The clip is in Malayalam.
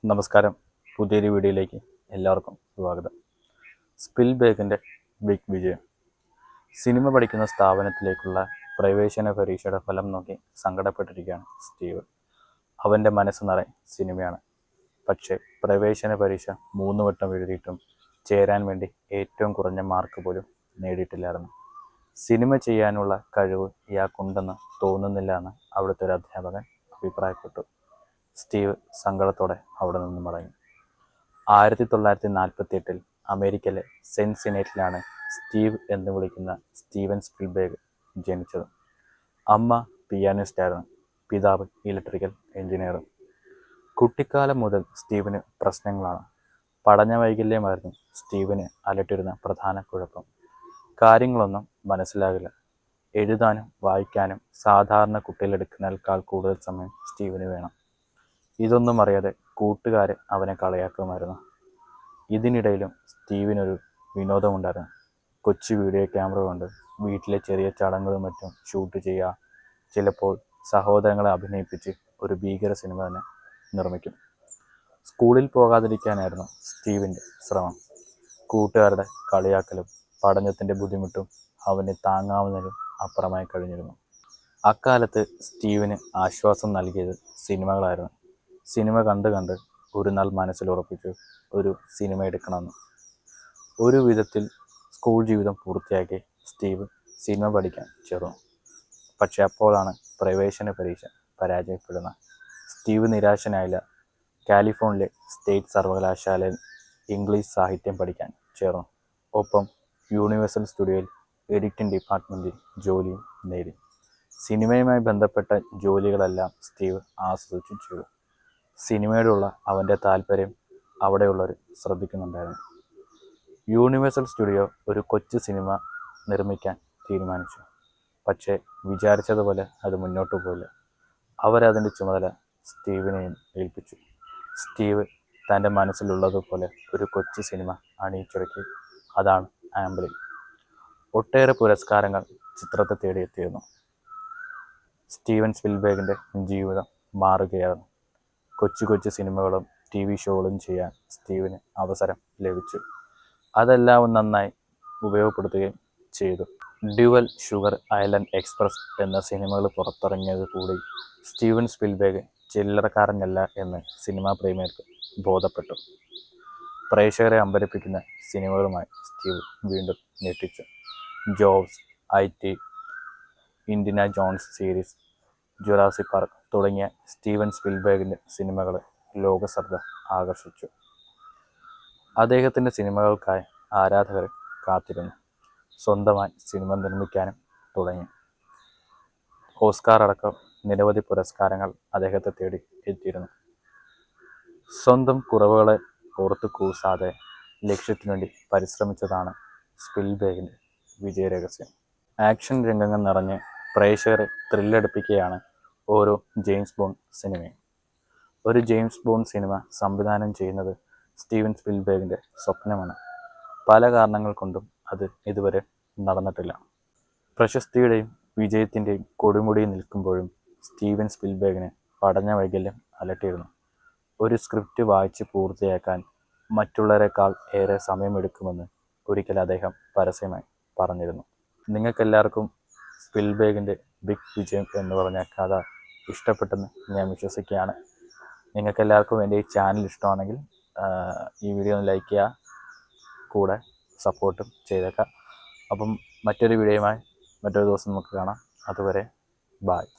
നമസ്കാരം. പുതിയൊരു വീഡിയോയിലേക്ക് എല്ലാവർക്കും സ്വാഗതം. സ്പിൽബർഗിൻ്റെ ബിഗ് വിജയം. സിനിമ പഠിക്കുന്ന സ്ഥാപനത്തിലേക്കുള്ള പ്രവേശന പരീക്ഷയുടെ ഫലം നോക്കി സങ്കടപ്പെട്ടിരിക്കുകയാണ് സ്റ്റീവ്. അവൻ്റെ മനസ്സ് നിറയെ സിനിമയാണ്. പക്ഷേ പ്രവേശന പരീക്ഷ 3 വട്ടം എഴുതിയിട്ടും ചേരാൻ വേണ്ടി ഏറ്റവും കുറഞ്ഞ മാർക്ക് പോലും നേടിയിട്ടില്ലായിരുന്നു. സിനിമ ചെയ്യാനുള്ള കഴിവ് ഇയാൾക്കുണ്ടെന്ന് തോന്നുന്നില്ല എന്ന് അവിടുത്തെ ഒരു അധ്യാപകൻ അഭിപ്രായപ്പെട്ടു. സ്റ്റീവ് സങ്കടത്തോടെ അവിടെ നിന്ന് മടങ്ങി. 1948 അമേരിക്കയിലെ സെൻസിനേറ്റിലാണ് സ്റ്റീവ് എന്ന് വിളിക്കുന്ന സ്റ്റീവൻ സ്പിൽബർഗ് ജനിച്ചത്. അമ്മ പിയാനിസ്റ്റായിരുന്നു, പിതാവ് ഇലക്ട്രിക്കൽ എഞ്ചിനീയറും. കുട്ടിക്കാലം മുതൽ സ്റ്റീവിന് പ്രശ്നങ്ങളാണ്. പഠന വൈകല്യമായിരുന്നു സ്റ്റീവിന് അലട്ടിയിരുന്ന പ്രധാന കുഴപ്പം. കാര്യങ്ങളൊന്നും മനസ്സിലാകില്ല. എഴുതാനും വായിക്കാനും സാധാരണ കുട്ടികളെടുക്കുന്നതിനേക്കാൾ കൂടുതൽ സമയം സ്റ്റീവിന് വേണം. ഇതൊന്നും അറിയാതെ കൂട്ടുകാരെ അവനെ കളിയാക്കുമായിരുന്നു. ഇതിനിടയിലും സ്റ്റീവിനൊരു വിനോദമുണ്ടായിരുന്നു. കൊച്ചു വീഡിയോ ക്യാമറ കൊണ്ട് വീട്ടിലെ ചെറിയ ചടങ്ങുകളും മറ്റും ഷൂട്ട് ചെയ്യുക. ചിലപ്പോൾ സഹോദരങ്ങളെ അഭിനയിപ്പിച്ച് ഒരു ഭീകര സിനിമ തന്നെ നിർമ്മിക്കും. സ്കൂളിൽ പോകാതിരിക്കാനായിരുന്നു സ്റ്റീവിൻ്റെ ശ്രമം. കൂട്ടുകാരുടെ കളിയാക്കലും പഠനത്തിൻ്റെ ബുദ്ധിമുട്ടും അവനെ താങ്ങാവുന്നതിനും അപ്പുറമായി കഴിഞ്ഞിരുന്നു. അക്കാലത്ത് സ്റ്റീവിന് ആശ്വാസം നൽകിയത് സിനിമകളായിരുന്നു. സിനിമ കണ്ട് കണ്ട് ഒരു നാൾ മനസ്സിലുറപ്പിച്ചു ഒരു സിനിമ എടുക്കണമെന്ന്. ഒരു വിധത്തിൽ സ്കൂൾ ജീവിതം പൂർത്തിയാക്കി സ്റ്റീവ് സിനിമ പഠിക്കാൻ ചേർന്നു. പക്ഷെ അപ്പോഴാണ് പ്രവേശന പരീക്ഷ പരാജയപ്പെടുന്നത്. സ്റ്റീവ് നിരാശനായില്ല. കാലിഫോർണിയയിലെ സ്റ്റേറ്റ് സർവകലാശാലയിൽ ഇംഗ്ലീഷ് സാഹിത്യം പഠിക്കാൻ ചേർന്നു. ഒപ്പം യൂണിവേഴ്സൽ സ്റ്റുഡിയോയിൽ എഡിറ്റിംഗ് ഡിപ്പാർട്ട്മെൻറ്റിൽ ജോലിയും നേടി. സിനിമയുമായി ബന്ധപ്പെട്ട ജോലികളെല്ലാം സ്റ്റീവ് ആസ്വദിച്ചു ചെയ്തു. സിനിമയോടുള്ള അവൻ്റെ താല്പര്യം അവിടെയുള്ളവർ ശ്രദ്ധിക്കുന്നുണ്ടായിരുന്നു. യൂണിവേഴ്സൽ സ്റ്റുഡിയോ ഒരു കൊച്ചു സിനിമ നിർമ്മിക്കാൻ തീരുമാനിച്ചു. പക്ഷേ വിചാരിച്ചതുപോലെ അത് മുന്നോട്ട് പോയില്ല. അവരതിൻ്റെ ചുമതല സ്റ്റീവിനെയും ഏൽപ്പിച്ചു. സ്റ്റീവ് തൻ്റെ മനസ്സിലുള്ളതുപോലെ ഒരു കൊച്ചു സിനിമ അണിയിച്ചൊരുക്കി. അതാണ് ആംബിളി. ഒട്ടേറെ പുരസ്കാരങ്ങൾ ചിത്രത്തെ തേടിയെത്തിയിരുന്നു. സ്റ്റീവൻ സ്പിൽബർഗിൻ്റെ ജീവിതം മാറുകയായിരുന്നു. കൊച്ചു കൊച്ചു സിനിമകളും TV ഷോകളും ചെയ്യാൻ സ്റ്റീവിന് അവസരം ലഭിച്ചു. അതെല്ലാം നന്നായി ഉപയോഗപ്പെടുത്തുകയും ചെയ്തു. ഡ്യുവൽ, ഷുഗർ ഐലൻഡ് എക്സ്പ്രസ് എന്ന സിനിമകൾ പുറത്തിറങ്ങിയത് കൂടി സ്റ്റീവൻ സ്പിൽബർഗ് ചില്ലറക്കാരനല്ല എന്ന് സിനിമാ പ്രേമികൾക്ക് ബോധപ്പെട്ടു. പ്രേക്ഷകരെ അമ്പരപ്പിക്കുന്ന സിനിമകളുമായി സ്റ്റീവ് വീണ്ടും ഞെട്ടിച്ചു. Jobs, IT, Indiana Jones series, Jurassic Park തുടങ്ങിയ സ്റ്റീവൻ സ്പിൽബർഗിൻ്റെ സിനിമകൾ ലോകശ്രദ്ധ ആകർഷിച്ചു. അദ്ദേഹത്തിൻ്റെ സിനിമകൾക്കായി ആരാധകർ കാത്തിരുന്നു. സ്വന്തമായി സിനിമ നിർമ്മിക്കാനും തുടങ്ങി. ഓസ്കാർ അടക്കം നിരവധി പുരസ്കാരങ്ങൾ അദ്ദേഹത്തെ തേടി എത്തിയിരുന്നു. സ്വന്തം കുറവുകളെ ഓർത്ത് കൂസാതെ ലക്ഷ്യത്തിനു വേണ്ടി പരിശ്രമിച്ചതാണ് സ്പിൽബർഗിൻ്റെ വിജയരഹസ്യം. ആക്ഷൻ രംഗങ്ങൾ നിറഞ്ഞ് പ്രേക്ഷകരെ ത്രില്ലടിപ്പിക്കുകയാണ് ഓരോ ജെയിംസ് ബോണ്ട് സിനിമയും. ഒരു ജെയിംസ് ബോണ്ട് സിനിമ സംവിധാനം ചെയ്യുന്നത് സ്റ്റീവൻ സ്പിൽബർഗിൻ്റെ സ്വപ്നമാണ്. പല കാരണങ്ങൾ കൊണ്ടും അത് ഇതുവരെ നടന്നിട്ടില്ല. പ്രശസ്തിയുടെയും വിജയത്തിൻ്റെയും കൊടുമുടിയിൽ നിൽക്കുമ്പോഴും സ്റ്റീവൻ സ്പിൽബർഗിന് പഠന വൈകല്യം അലട്ടിയിരുന്നു. ഒരു സ്ക്രിപ്റ്റ് വായിച്ച് പൂർത്തിയാക്കാൻ മറ്റുള്ളവരെക്കാൾ ഏറെ സമയമെടുക്കുമെന്ന് ഒരിക്കൽ അദ്ദേഹം പരസ്യമായി പറഞ്ഞിരുന്നു. നിങ്ങൾക്കെല്ലാവർക്കും സ്പിൽബർഗിൻ്റെ ബിഗ് വിജയം എന്ന് പറഞ്ഞ കഥ ഇഷ്ടപ്പെട്ടെന്ന് ഞാൻ വിശ്വസിക്കുകയാണ്. നിങ്ങൾക്കെല്ലാവർക്കും എൻ്റെ ഈ ചാനൽ ഇഷ്ടമാണെങ്കിൽ ഈ വീഡിയോ ഒന്ന് ലൈക്ക് ചെയ്യുക, കൂടെ സപ്പോർട്ടും ചെയ്തേക്കാം. അപ്പം മറ്റൊരു വീഡിയോയുമായി മറ്റൊരു ദിവസം നമുക്ക് കാണാം. അതുവരെ ബായ്.